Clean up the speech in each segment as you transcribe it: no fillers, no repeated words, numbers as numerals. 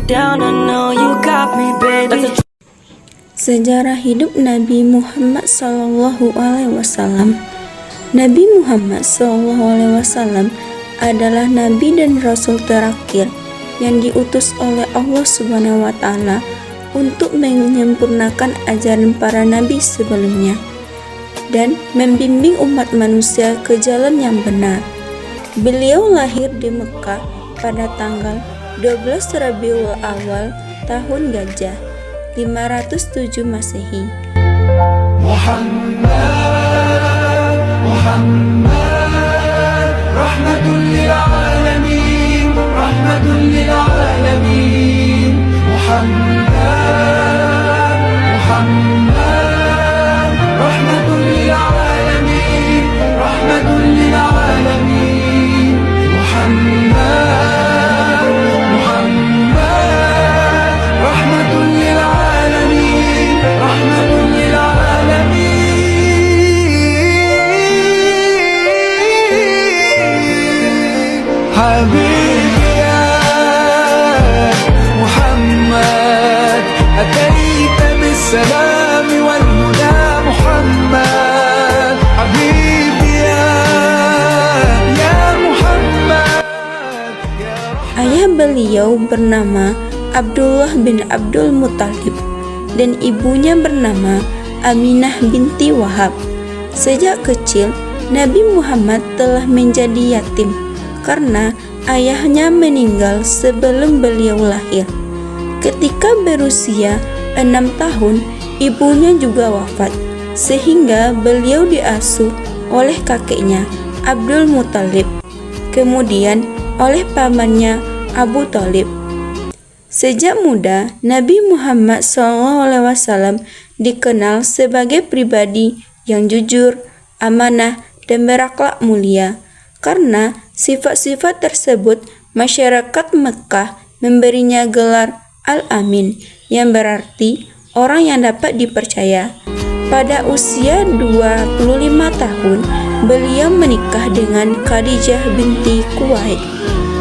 down, I know you got me, baby. Sejarah hidup Nabi Muhammad SAW. Nabi Muhammad SAW adalah Nabi dan Rasul terakhir yang diutus oleh Allah Subhanahu wa Ta'ala untuk menyempurnakan ajaran para nabi sebelumnya dan membimbing umat manusia ke jalan yang benar. Beliau lahir di Mekah pada tanggal 12 Rabiul Awal tahun Gajah 507 Masehi. Muhammad, rahmatul lil alamin, rahmatul lil alamin. Muhammad, rahmatul lil alamin, rahmatul lil alamin. Muhammad, rahmatul lil alamin, rahmatul lil alamin. حبيبي يا محمد أتيت بالسلام والهدى محمد حبيبي يا محمد Ayah beliau bernama Abdullah bin Abdul Muthalib dan ibunya bernama Aminah binti Wahab. Sejak kecil, Nabi Muhammad telah menjadi yatim karena ayahnya meninggal sebelum beliau lahir. Ketika berusia 6 tahun, ibunya juga wafat, sehingga beliau diasuh oleh kakeknya Abdul Muthalib, kemudian oleh pamannya Abu Thalib. Sejak muda, Nabi Muhammad SAW dikenal sebagai pribadi yang jujur, amanah, dan berakhlak mulia. Karena sifat-sifat tersebut, masyarakat Mekah memberinya gelar Al-Amin, yang berarti orang yang dapat dipercaya. Pada usia 25 tahun, beliau menikah dengan Khadijah binti Khuwailid,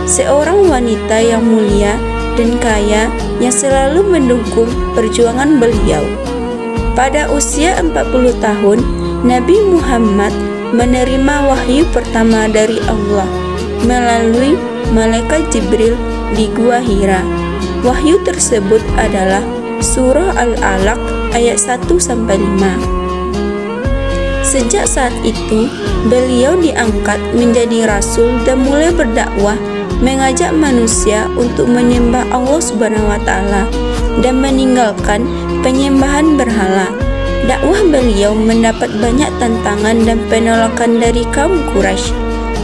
seorang wanita yang mulia dan kaya yang selalu mendukung perjuangan beliau. Pada usia 40 tahun, Nabi Muhammad menerima wahyu pertama dari Allah melalui malaikat Jibril di Gua Hira. Wahyu tersebut adalah surah Al-Alaq ayat 1-5. Sejak saat itu, beliau diangkat menjadi rasul dan mulai berdakwah, mengajak manusia untuk menyembah Allah Subhanahu wa Ta'ala dan meninggalkan penyembahan berhala. Dakwah beliau mendapat banyak tantangan dan penolakan dari kaum Quraisy,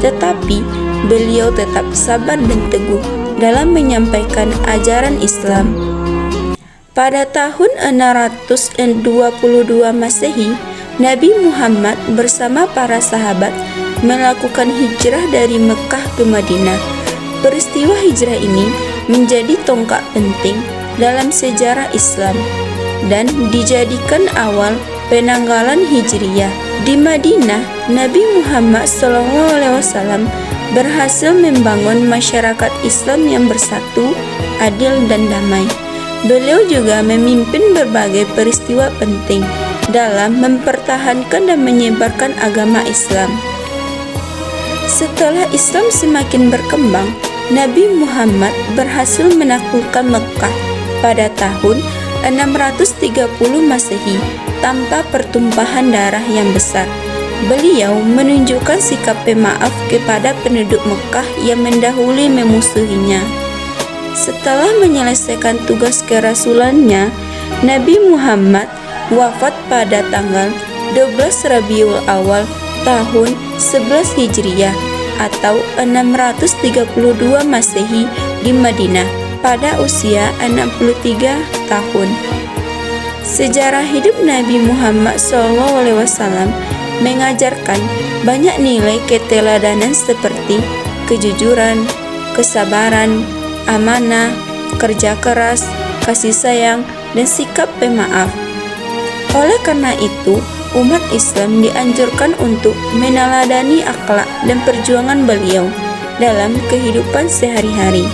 tetapi beliau tetap sabar dan teguh dalam menyampaikan ajaran Islam. Pada tahun 622 Masehi, Nabi Muhammad bersama para sahabat melakukan hijrah dari Mekah ke Madinah. Peristiwa hijrah ini menjadi tonggak penting dalam sejarah Islam dan dijadikan awal penanggalan Hijriyah. Di Madinah, Nabi Muhammad SAW berhasil membangun masyarakat Islam yang bersatu, adil, dan damai. Beliau juga memimpin berbagai peristiwa penting dalam mempertahankan dan menyebarkan agama Islam. Setelah Islam semakin berkembang, Nabi Muhammad berhasil menaklukkan Mekah pada tahun 630 Masehi tanpa pertumpahan darah yang besar. Beliau menunjukkan sikap pemaaf kepada penduduk Mekah yang mendahului memusuhinya. Setelah menyelesaikan tugas kerasulannya, Nabi Muhammad wafat pada tanggal 12 Rabiul Awal tahun 11 Hijriyah atau 632 Masehi di Madinah pada usia 63 tahun. Sejarah hidup Nabi Muhammad SAW mengajarkan banyak nilai keteladanan seperti kejujuran, kesabaran, amanah, kerja keras, kasih sayang, dan sikap pemaaf. Oleh karena itu, umat Islam dianjurkan untuk meneladani akhlak dan perjuangan beliau dalam kehidupan sehari-hari.